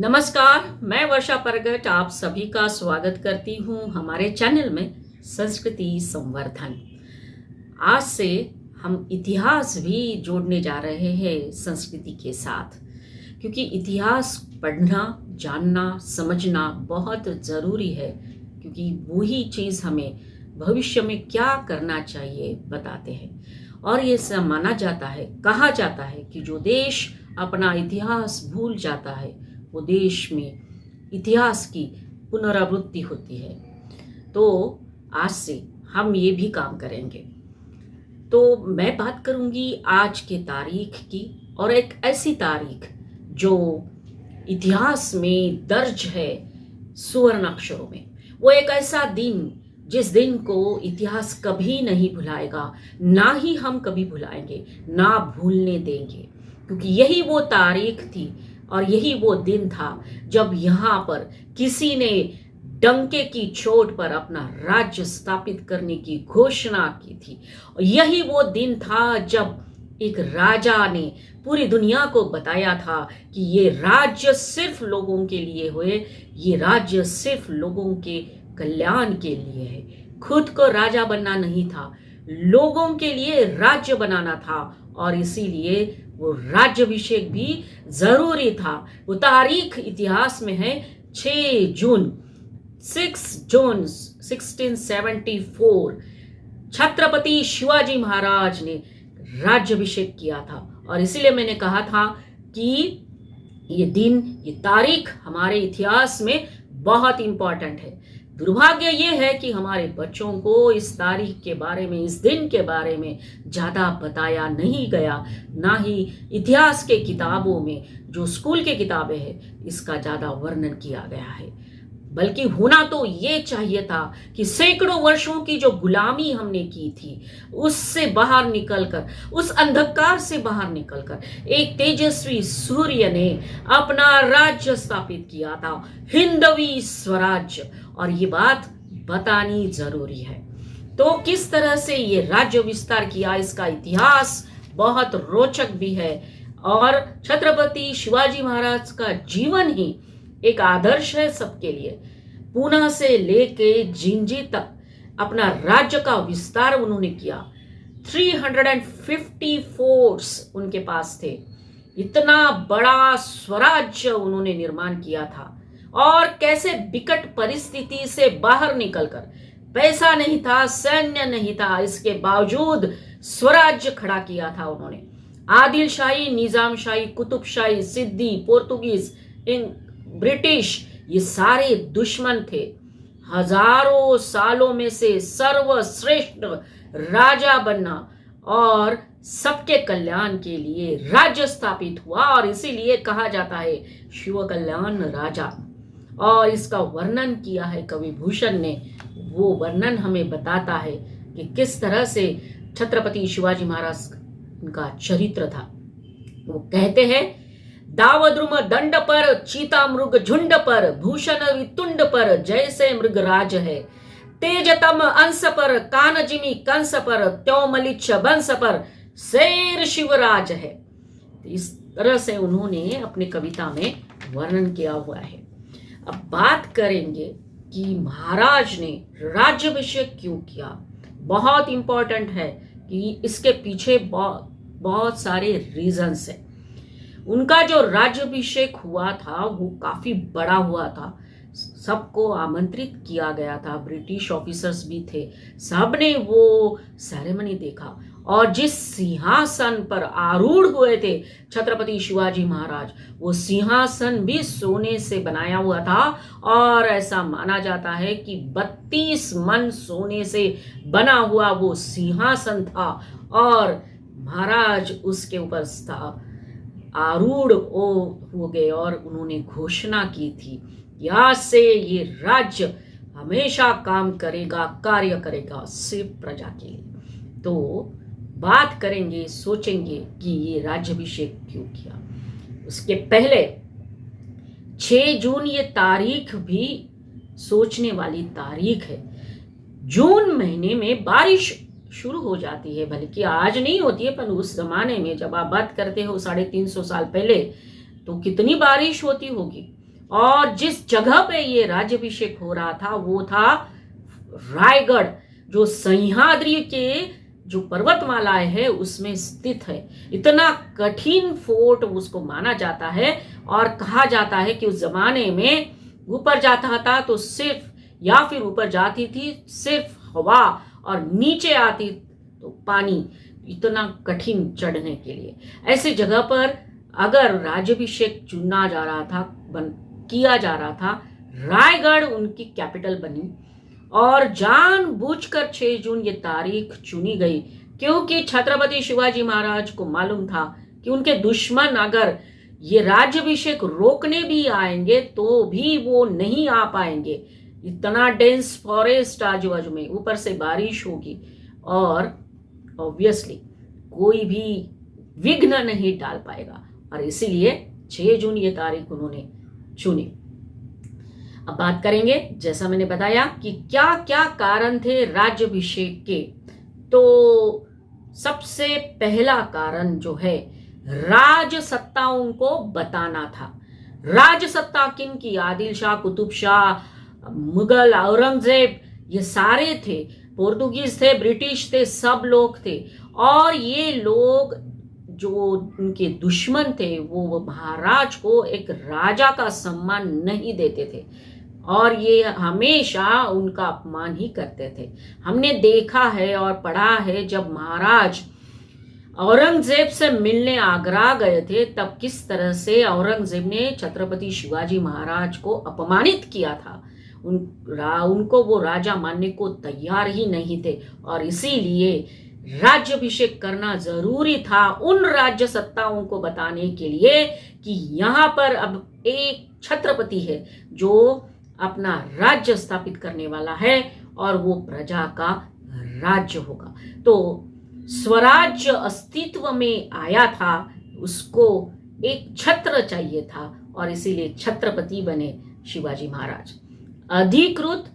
नमस्कार, मैं वर्षा परगट आप सभी का स्वागत करती हूँ हमारे चैनल में संस्कृति संवर्धन। आज से हम इतिहास भी जोड़ने जा रहे हैं संस्कृति के साथ, क्योंकि इतिहास पढ़ना, जानना, समझना बहुत ज़रूरी है, क्योंकि वही चीज़ हमें भविष्य में क्या करना चाहिए बताते हैं। और ये सब माना जाता है, कहा जाता है कि जो देश अपना इतिहास भूल जाता है वो देश में इतिहास की पुनरावृत्ति होती है। तो आज से हम ये भी काम करेंगे। तो मैं बात करूंगी आज के तारीख की, और एक ऐसी तारीख जो इतिहास में दर्ज है सुवर्ण अक्षरों में। वो एक ऐसा दिन जिस दिन को इतिहास कभी नहीं भुलाएगा, ना ही हम कभी भुलाएंगे, ना भूलने देंगे, क्योंकि यही वो तारीख थी और यही वो दिन था जब यहाँ पर किसी ने डंके की चोट पर अपना राज्य स्थापित करने की घोषणा की थी। और यही वो दिन था जब एक राजा ने पूरी दुनिया को बताया था कि ये राज्य सिर्फ लोगों के लिए हुए, ये राज्य सिर्फ लोगों के कल्याण के लिए है। खुद को राजा बनना नहीं था, लोगों के लिए राज्य बनाना था, और इसीलिए वो राज्याभिषेक भी जरूरी था। वो तारीख इतिहास में है 6 जून 1674। छत्रपति शिवाजी महाराज ने राज्याभिषेक किया था, और इसीलिए मैंने कहा था कि ये दिन, ये तारीख हमारे इतिहास में बहुत इंपॉर्टेंट है। दुर्भाग्य ये है कि हमारे बच्चों को इस तारीख के बारे में, इस दिन के बारे में ज़्यादा बताया नहीं गया, ना ही इतिहास के किताबों में, जो स्कूल के किताबें हैं, इसका ज़्यादा वर्णन किया गया है। बल्कि होना तो ये चाहिए था कि सैकड़ों वर्षों की जो गुलामी हमने की थी, उससे बाहर निकलकर, उस अंधकार से बाहर निकलकर एक तेजस्वी सूर्य ने अपना राज्य स्थापित किया था, हिंदवी स्वराज्य। और ये बात बतानी जरूरी है। तो किस तरह से ये राज्य विस्तार किया, इसका इतिहास बहुत रोचक भी है। और छत्रपति शिवाजी महाराज का जीवन ही एक आदर्श है सबके लिए। पूना से लेके जिंजी तक अपना राज्य का विस्तार उन्होंने किया। 350 फोर्ट्स उनके पास थे। इतना बड़ा स्वराज्य उन्होंने निर्माण किया था, और कैसे विकट परिस्थिति से बाहर निकलकर, पैसा नहीं था, सैन्य नहीं था, इसके बावजूद स्वराज्य खड़ा किया था उन्होंने। आदिल शाही, निजाम शाही, कुतुब शाही, सिद्दी, पोर्तुगीज, ब्रिटिश, ये सारे दुश्मन थे। हजारों सालों में से सर्वश्रेष्ठ राजा बनना और सबके कल्याण के लिए राज्य स्थापित हुआ, और इसीलिए कहा जाता है शिव कल्याण राजा। और इसका वर्णन किया है कवि भूषण ने। वो वर्णन हमें बताता है कि किस तरह से छत्रपति शिवाजी महाराज का चरित्र था। वो कहते हैं, दावद्रुम दंड पर, चीता मृग झुंड पर, भूषण वितुंड पर, जैसे मृगराज है। तेजतम अंश पर, कानजिमी कंस पर, त्यों मलिच्छ वंश पर, शेर शिवराज है। इस तरह से उन्होंने अपनी कविता में वर्णन किया हुआ है। अब बात करेंगे कि महाराज ने राज्याभिषेक क्यों किया। बहुत इंपॉर्टेंट है कि इसके पीछे बहुत सारे रीजंस हैं। उनका जो राज्याभिषेक हुआ था वो काफी बड़ा हुआ था, सबको आमंत्रित किया गया था, ब्रिटिश ऑफिसर्स भी थे, सबने वो सेरेमनी देखा। और जिस सिंहासन पर आरूढ़ हुए थे छत्रपति शिवाजी महाराज, वो सिंहासन भी सोने से बनाया हुआ था, और ऐसा माना जाता है कि 32 मन सोने से बना हुआ वो सिंहासन था, और महाराज उसके ऊपर आरूढ़ हो गए, और उन्होंने घोषणा की थी कि आज से ये राज्य हमेशा काम करेगा, कार्य करेगा सिर्फ प्रजा के लिए। तो बात करेंगे, सोचेंगे कि ये राज्याभिषेक क्यों किया। उसके पहले 6 जून ये तारीख भी सोचने वाली तारीख है। जून महीने में बारिश शुरू हो जाती है, बल्कि आज नहीं होती है, पर उस जमाने में जब आप बात करते हो 350 साल पहले, तो कितनी बारिश होती होगी। और जिस जगह पे ये राज्याभिषेक हो रहा था वो था रायगढ़, जो सह्याद्री के जो पर्वतमालाएं है उसमें स्थित है। इतना कठिन फोर्ट उसको माना जाता है और कहा जाता है कि उस जमाने में ऊपर जाता था तो सिर्फ, या फिर ऊपर जाती थी सिर्फ हवा और नीचे आती तो पानी, इतना कठिन चढ़ने के लिए। ऐसी जगह पर अगर राज्याभिषेक चुना जा रहा था, किया जा रहा था, रायगढ़ उनकी कैपिटल बनी और जानबूझकर 6 जून ये तारीख चुनी गई क्योंकि छत्रपति शिवाजी महाराज को मालूम था कि उनके दुश्मन अगर ये राज्याभिषेक रोकने भी आएंगे तो भी वो नहीं आ पाएंगे। इतना डेंस फॉरेस्ट आजू बाजू में, ऊपर से बारिश होगी और ऑब्वियसली कोई भी विघ्न नहीं डाल पाएगा, और इसीलिए 6 जून ये तारीख उन्होंने चुनी। अब बात करेंगे, जैसा मैंने बताया, कि क्या क्या कारण थे राज्याभिषेक के। तो सबसे पहला कारण जो है, राज सत्ताओं को बताना था। राज सत्ता किन की? आदिल शाह, कुतुब शाह, मुगल, औरंगजेब, ये सारे थे। पोर्तुगीज थे, ब्रिटिश थे, सब लोग थे। और ये लोग जो उनके दुश्मन थे वो महाराज को एक राजा का सम्मान नहीं देते थे और ये हमेशा उनका अपमान ही करते थे। हमने देखा है और पढ़ा है, जब महाराज औरंगजेब से मिलने आगरा गए थे तब किस तरह से औरंगजेब ने छत्रपति शिवाजी महाराज को अपमानित किया था। उनको वो राजा मानने को तैयार ही नहीं थे और इसीलिए राज्याभिषेक करना जरूरी था उन राज्य सत्ताओं को बताने के लिए कि यहाँ पर अब एक छत्रपति है जो अपना राज्य स्थापित करने वाला है और वो प्रजा का राज्य होगा। तो स्वराज्य अस्तित्व में आया था, उसको एक छत्र चाहिए था और इसीलिए छत्रपति बने शिवाजी महाराज। अधिकृत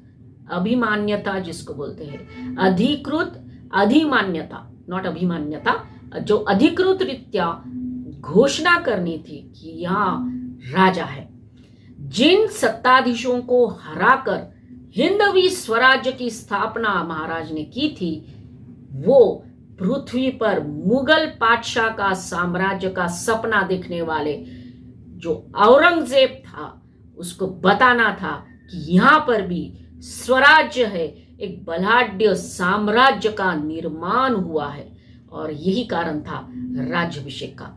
अभिमान्यता जिसको बोलते हैं, अधिकृत अधिमान्यता, नॉट अभिमान्यता, जो अधिकृत रीत्या घोषणा करनी थी कि यहाँ राजा है। जिन सत्ताधीशों को हराकर हिंदवी स्वराज्य की स्थापना महाराज ने की थी, वो पृथ्वी पर मुगल पातशाह का साम्राज्य का सपना देखने वाले जो औरंगजेब था, उसको बताना था कि यहाँ पर भी स्वराज्य है, एक बलाढ्य साम्राज्य का निर्माण हुआ है। और यही कारण था राज्याभिषेक का।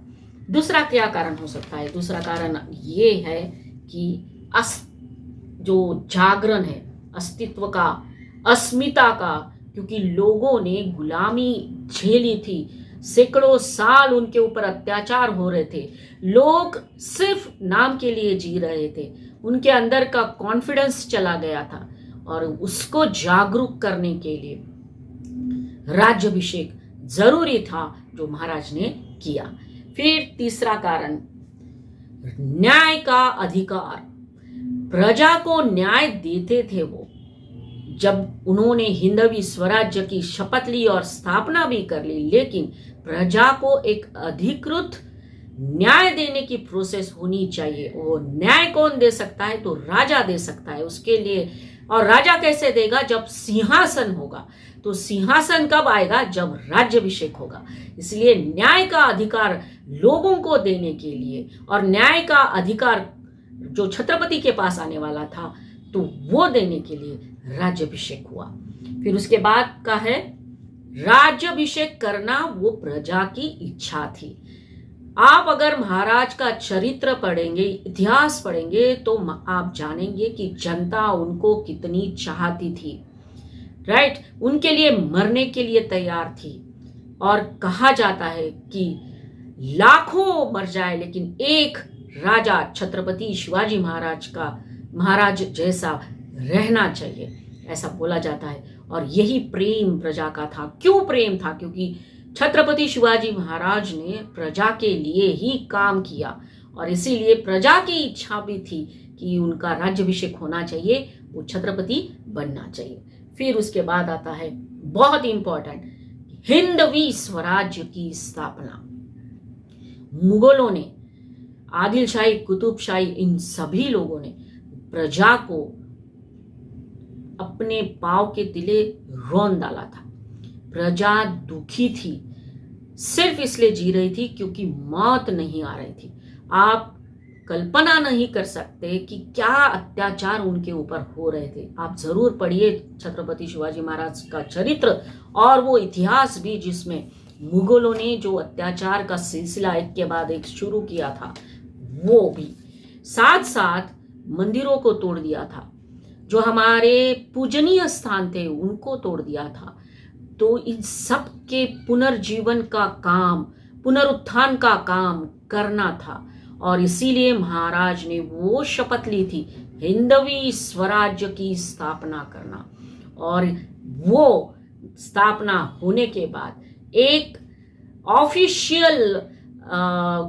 दूसरा क्या कारण हो सकता है? दूसरा कारण ये है कि जो जागरण है अस्तित्व का, अस्मिता का, क्योंकि लोगों ने गुलामी झेली थी, सैकड़ों साल उनके ऊपर अत्याचार हो रहे थे, लोग सिर्फ नाम के लिए जी रहे थे, उनके अंदर का कॉन्फिडेंस चला गया था और उसको जागरूक करने के लिए राज्याभिषेक जरूरी था जो महाराज ने किया। फिर तीसरा कारण, न्याय का अधिकार। प्रजा को न्याय देते थे वो, जब उन्होंने हिंदवी स्वराज्य की शपथ ली और स्थापना भी कर ली, लेकिन प्रजा को एक अधिकृत न्याय देने की प्रोसेस होनी चाहिए। वो न्याय कौन दे सकता है? तो राजा दे सकता है उसके लिए। और राजा कैसे देगा? जब सिंहासन होगा। तो सिंहासन कब आएगा? जब राज्याभिषेक होगा। इसलिए न्याय का अधिकार लोगों को देने के लिए और न्याय का अधिकार जो छत्रपति के पास आने वाला था तो वो देने के लिए राज्याभिषेक हुआ। फिर उसके बाद का है, राज्याभिषेक करना वो प्रजा की इच्छा थी। आप अगर महाराज का चरित्र पढ़ेंगे, इतिहास पढ़ेंगे, तो आप जानेंगे कि जनता उनको कितनी चाहती थी, राइट? उनके लिए मरने के लिए तैयार थी। और कहा जाता है कि लाखों मर जाए लेकिन एक राजा छत्रपति शिवाजी महाराज जैसा रहना चाहिए, ऐसा बोला जाता है। और यही प्रेम प्रजा का था। क्यों प्रेम था? क्योंकि छत्रपति शिवाजी महाराज ने प्रजा के लिए ही काम किया और इसीलिए प्रजा की इच्छा भी थी कि उनका राज्याभिषेक होना चाहिए, वो छत्रपति बनना चाहिए। फिर उसके बाद आता है बहुत इंपॉर्टेंट, हिंदवी स्वराज्य की स्थापना। मुगलों ने आदिल शाही, कुतुब शाही, इन सभी लोगों ने प्रजा को अपने पांव के तले रौंद डाला था। प्रजा दुखी थी, सिर्फ इसलिए जी रही थी क्योंकि मौत नहीं आ रही थी। आप कल्पना नहीं कर सकते कि क्या अत्याचार उनके ऊपर हो रहे थे। आप जरूर पढ़िए छत्रपति शिवाजी महाराज का चरित्र और वो इतिहास भी, जिसमें मुगलों ने जो अत्याचार का सिलसिला एक के बाद एक शुरू किया था, वो भी साथ साथ मंदिरों को तोड़ दिया था, जो हमारे पूजनीय स्थान थे उनको तोड़ दिया था। तो इन सब के पुनर्जीवन का काम, पुनरुत्थान का काम करना था और इसीलिए महाराज ने वो शपथ ली थी हिंदवी स्वराज्य की स्थापना करना। और वो स्थापना होने के बाद एक ऑफिशियल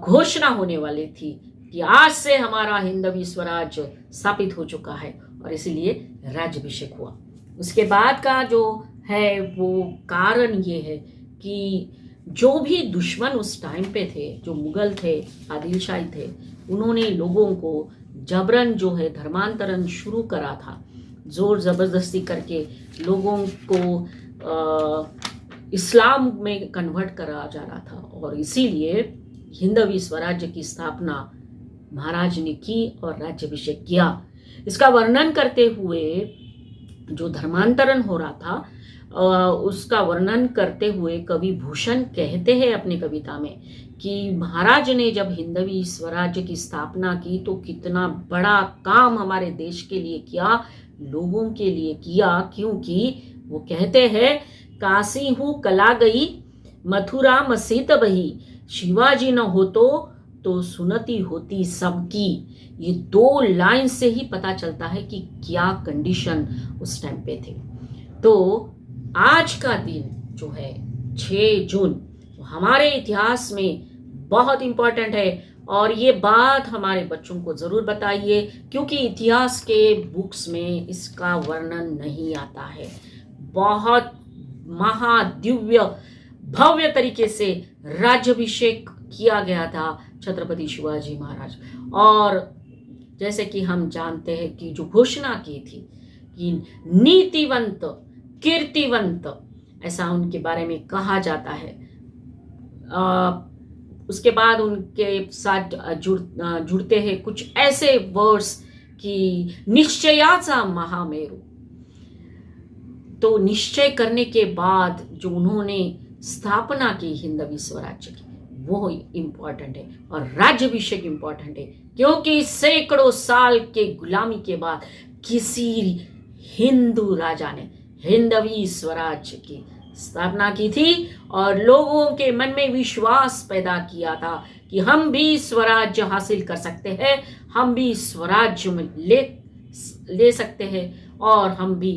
घोषणा होने वाली थी कि आज से हमारा हिंदवी स्वराज्य स्थापित हो चुका है और इसीलिए राज्याभिषेक हुआ। उसके बाद का जो है वो कारण ये है कि जो भी दुश्मन उस टाइम पे थे, जो मुगल थे, आदिल शाही थे, उन्होंने लोगों को जबरन जो है धर्मांतरण शुरू करा था। जोर जबरदस्ती करके लोगों को इस्लाम में कन्वर्ट करा जा रहा था और इसीलिए हिंदवी स्वराज्य की स्थापना महाराज ने की और राज्याभिषेक किया। इसका वर्णन करते हुए, जो धर्मांतरण हो रहा था उसका वर्णन करते हुए कवि भूषण कहते हैं अपनी कविता में कि महाराज ने जब हिंदवी स्वराज्य की स्थापना की तो कितना बड़ा काम हमारे देश के लिए किया, लोगों के लिए किया। क्योंकि वो कहते हैं, काशी हूँ कला गई, मथुरा मसीत बही, शिवाजी न होतो तो सुनती होती सबकी। ये दो लाइन से ही पता चलता है कि क्या कंडीशन उस टाइम पे थे। तो आज का दिन जो है 6 जून हमारे इतिहास में बहुत इंपॉर्टेंट है और ये बात हमारे बच्चों को जरूर बताइए क्योंकि इतिहास के बुक्स में इसका वर्णन नहीं आता है। बहुत महादिव्य भव्य तरीके से राज्याभिषेक किया गया था छत्रपति शिवाजी महाराज। और जैसे कि हम जानते हैं कि जो घोषणा की थी कि नीतिवंत कीर्तिवंत, ऐसा उनके बारे में कहा जाता है। उसके बाद उनके साथ जुड़ते हैं कुछ ऐसे वर्ड्स कि निश्चयाचा महामेरू। तो निश्चय करने के बाद जो उन्होंने स्थापना की हिंदवी स्वराज्य की, वो इम्पॉर्टेंट है और राज्याभिषेक इम्पॉर्टेंट है क्योंकि सैकड़ों साल के गुलामी के बाद किसी हिंदू राजा ने हिंदवी स्वराज्य की स्थापना की थी और लोगों के मन में विश्वास पैदा किया था कि हम भी स्वराज्य हासिल कर सकते हैं, हम भी स्वराज्य में ले सकते हैं और हम भी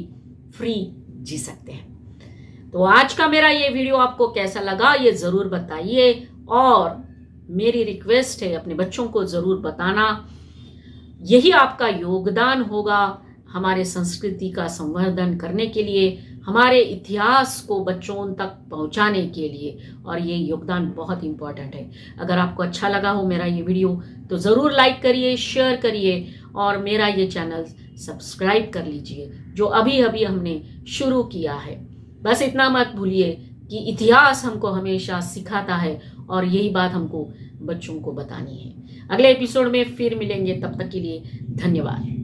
फ्री जी सकते हैं। तो आज का मेरा ये वीडियो आपको कैसा लगा ये जरूर बताइए और मेरी रिक्वेस्ट है अपने बच्चों को जरूर बताना। यही आपका योगदान होगा हमारे संस्कृति का संवर्धन करने के लिए, हमारे इतिहास को बच्चों तक पहुंचाने के लिए, और ये योगदान बहुत इंपॉर्टेंट है। अगर आपको अच्छा लगा हो मेरा ये वीडियो तो ज़रूर लाइक करिए, शेयर करिए और मेरा ये चैनल सब्सक्राइब कर लीजिए जो अभी अभी हमने शुरू किया है। बस इतना मत भूलिए कि इतिहास हमको हमेशा सिखाता है और यही बात हमको बच्चों को बतानी है। अगले एपिसोड में फिर मिलेंगे, तब तक के लिए धन्यवाद।